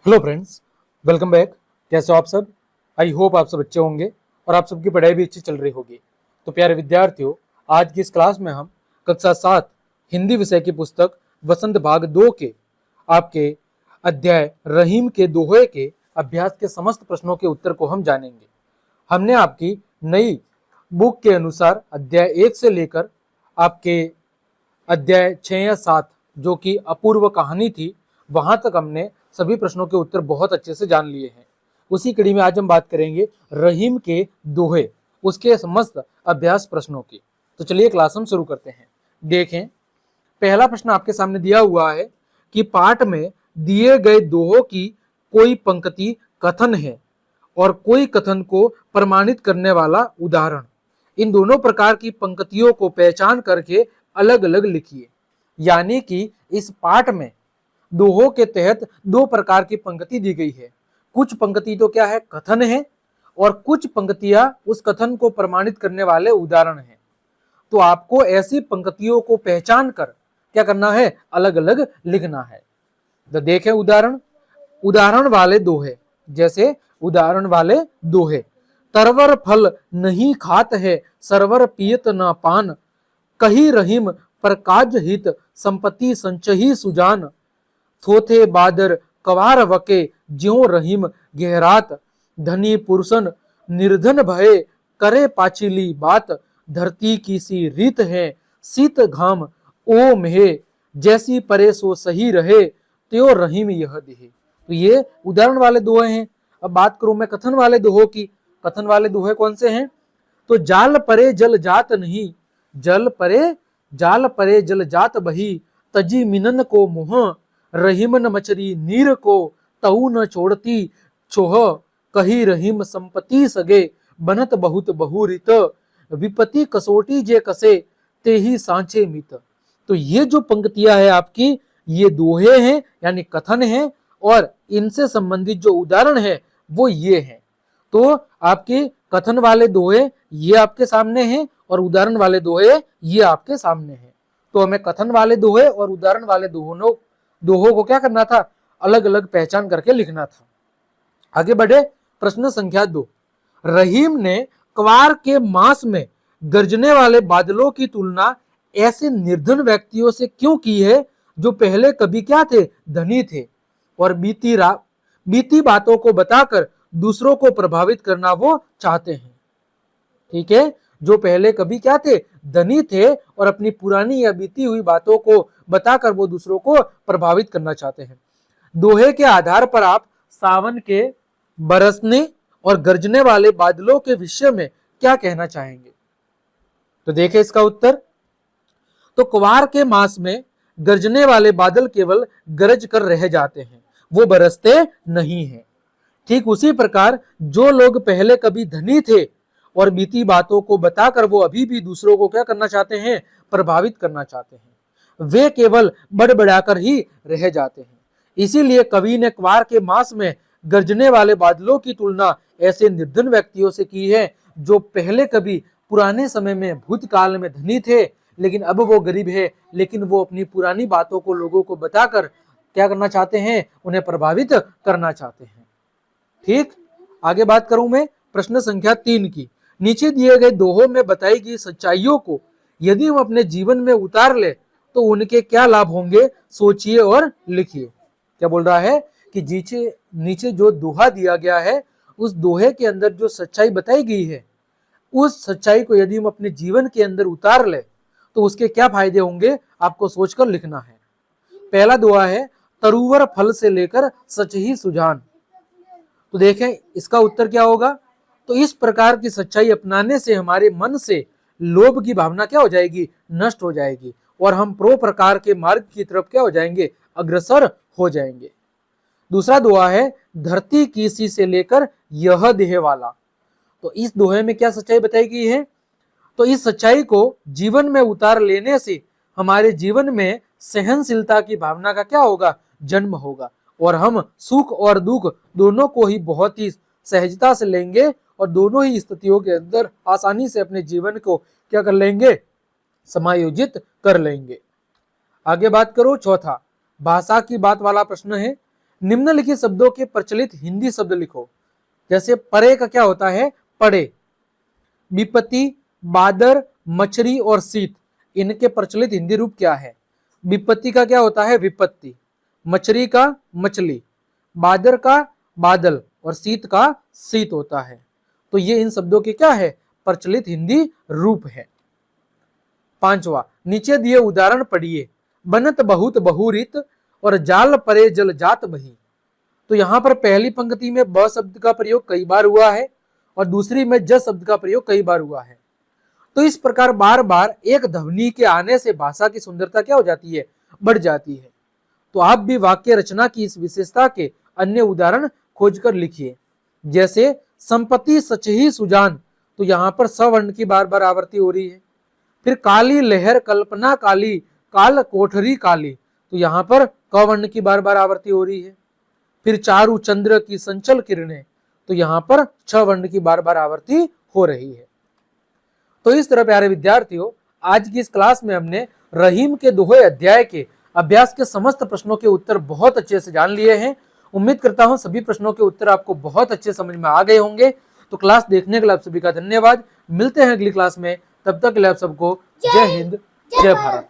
Hello friends, welcome back. कैसे हो आप सब? आई होप आप सब अच्छे होंगे और आप सबकी पढ़ाई भी अच्छी चल रही होगी। तो प्यारे विद्यार्थियों, आज की इस क्लास में हम कक्षा 7 हिंदी विषय की पुस्तक वसंत भाग 2 के आपके अध्याय रहीम के दोहे के अभ्यास के समस्त प्रश्नों के उत्तर को हम जानेंगे। हमने आपकी नई बुक के अनुसार अध्याय 1 से लेकर आपके अध्याय 6 या 7 जो कि अपूर्व कहानी थी, वहां तक हमने सभी प्रश्नों के उत्तर बहुत अच्छे से जान लिए हैं। उसी कड़ी में आज हम बात करेंगे रहीम के दोहे, उसके समस्त अभ्यास प्रश्नों की। तो चलिए क्लास हम शुरू करते हैं। देखें, पहला प्रश्न आपके सामने दिया हुआ है कि पाठ में दिए गए दोहों की कोई पंक्ति कथन है और कोई कथन को प्रमाणित करने वाला उदाहरण। इन दोनों प्रकार की पंक्तियों को पहचान करके अलग अलग लिखिए। यानी कि इस पाठ में दोहों के तहत दो प्रकार की पंक्ति दी गई है। कुछ पंक्ति तो क्या है, कथन है, और कुछ पंक्तियां उस कथन को प्रमाणित करने वाले उदाहरण हैं। तो आपको ऐसी पंक्तियों को पहचान कर क्या करना है, अलग अलग लिखना है। तो देखें उदाहरण, उदाहरण वाले दोहे। जैसे उदाहरण वाले दोहे, तरवर फल नहीं खात है, सरवर पियत न पान, कही रहीम पर काज हित, संपत्ति संचही सुजान, थोथे बादर कवार वके, ज्यों रहीम गहरात, धनी पुरुषन निर्धन भय, करे पाचिली बात, धरती की सी रीत है, शीत घाम ओ मेहे, जैसी परे सो सही रहे, त्यो रहीम यह देहे। तो ये उदाहरण वाले दोहे हैं। अब बात करूं मैं कथन वाले दोहों की। कथन वाले दोहे कौन से हैं? तो जाल परे जल जात नहीं, जाल परे जल जात बही, तजी मिनन को मुह, रहीम न मचरी नीर को, तहु न छोड़ती छोह, कही रहीम संपत्ति सगे, बनत बहुत बहुरित, विपत्ति कसोटी जे कसे, ते ही सांचे मित। तो ये जो पंक्तियां है आपकी, ये दोहे हैं यानी कथन है, और इनसे संबंधित जो उदाहरण है वो ये है। तो आपके कथन वाले दोहे ये आपके सामने हैं और उदाहरण वाले दोहे ये आपके सामने हैं। तो हमें कथन वाले दोहे और उदाहरण वाले दोहों को क्या करना था, अलग अलग पहचान करके लिखना था। आगे बढ़े, प्रश्न संख्या 2। रहीम ने क्वार के मास में गरजने वाले बादलों की तुलना ऐसे निर्धन व्यक्तियों से क्यों की है जो पहले कभी क्या थे, धनी थे, और बीती बातों को बताकर दूसरों को प्रभावित करना वो चाहते हैं। ठीक है, जो पहले कभी क्या थे, धनी थे, और अपनी पुरानी या बीती हुई बातों को बताकर वो दूसरों को प्रभावित करना चाहते हैं। दोहे के आधार पर आप सावन के बरसने और गरजने वाले बादलों के विषय में क्या कहना चाहेंगे? तो देखें इसका उत्तर। तो क्वार के मास में गरजने वाले बादल केवल गरज कर रह जाते हैं, वो बरसते नहीं हैं। ठीक उसी प्रकार जो लोग पहले कभी धनी थे और बीती बातों को बताकर वो अभी भी दूसरों को क्या करना चाहते हैं, प्रभावित करना चाहते हैं, वे केवल बड़बड़ाकर ही रह जाते हैं। इसीलिए कवि ने क्वार के मास में गरजने वाले बादलों की तुलना ऐसे निर्धन व्यक्तियों से की है जो पहले कभी पुराने समय में भूतकाल में धनी थे, लेकिन अब वो गरीब है, लेकिन वो अपनी पुरानी बातों को लोगों को बताकर क्या करना चाहते हैं, उन्हें प्रभावित करना चाहते हैं। ठीक, आगे बात करूं मैं प्रश्न संख्या 3 की। नीचे दिए गए दोहों में बताई गई सच्चाइयों को यदि हम अपने जीवन में उतार ले तो उनके क्या लाभ होंगे, सोचिए और लिखिए। क्या बोल रहा है कि नीचे जो दोहा दिया गया है, उस दोहे के अंदर जो सच्चाई बताई गई है, उस सच्चाई को यदि हम अपने जीवन के अंदर उतार ले तो उसके क्या फायदे होंगे, आपको सोचकर लिखना है। पहला दोहा है, तरुवर फल से लेकर सच ही सुजान। तो देखें इसका उत्तर क्या होगा। तो इस प्रकार की सच्चाई अपनाने से हमारे मन से लोभ की भावना क्या हो जाएगी, नष्ट हो जाएगी, और हम प्रो प्रकार के मार्ग की तरफ क्या हो जाएंगे, अग्रसर हो जाएंगे। दूसरा दोहा है, धरती की सी से लेकर यह देह वाला। तो इस दोहे में क्या सच्चाई बताई गई है? तो इस सच्चाई को जीवन में उतार लेने से हमारे जीवन में सहनशीलता की भावना का क्या होगा, जन्म होगा, और हम सुख और दुख दोनों को ही बहुत ही सहजता से लेंगे, और दोनों ही स्थितियों के अंदर आसानी से अपने जीवन को क्या कर लेंगे, समायोजित कर लेंगे। आगे बात करो चौथा, भाषा की बात वाला प्रश्न है। निम्नलिखित शब्दों के प्रचलित हिंदी शब्द लिखो। जैसे परे का क्या होता है, पड़े। विपत्ति, बादर, मछरी और शीत, इनके प्रचलित हिंदी रूप क्या है? विपत्ति का क्या होता है, विपत्ति। मछरी का मछली, बादर का बादल और शीत का शीत होता है। तो ये इन शब्दों के क्या है, प्रचलित हिंदी रूप है। पांचवा, नीचे दिए उदाहरण पढ़िए। बनत बहुत बहुरीत और जाल परे जल जात बही। तो यहां पर पहली पंक्ति में ब शब्द का प्रयोग कई बार हुआ है और दूसरी में ज शब्द का प्रयोग कई बार हुआ है। तो इस प्रकार बार बार एक ध्वनि के आने से भाषा की सुंदरता क्या हो जाती है, बढ़ जाती है। तो आप भी वाक्य रचना की इस विशेषता के अन्य उदाहरण खोजकर लिखिए। जैसे संपत्ति सच ही सुजान, तो यहां पर सवर्ण की बार बार आवृत्ति हो रही है। फिर काली लहर कल्पना काली, काल कोठरी काली, तो यहां पर क वर्ण की बार बार आवृत्ति हो रही है। फिर चारु चंद्र की संचल किरणें, तो यहां पर छ वर्ण की बार बार आवृत्ति हो रही है। तो इस तरह प्यारे विद्यार्थियों, आज की इस क्लास में हमने रहीम के दोहे अध्याय के अभ्यास के समस्त प्रश्नों के उत्तर बहुत अच्छे से जान लिए हैं। उम्मीद करता हूं सभी प्रश्नों के उत्तर आपको बहुत अच्छे समझ में आ गए होंगे। तो क्लास देखने के लिए आप सभी का धन्यवाद। मिलते हैं अगली क्लास में, तब तक के लिए आप सबको जय हिंद, जय भारत।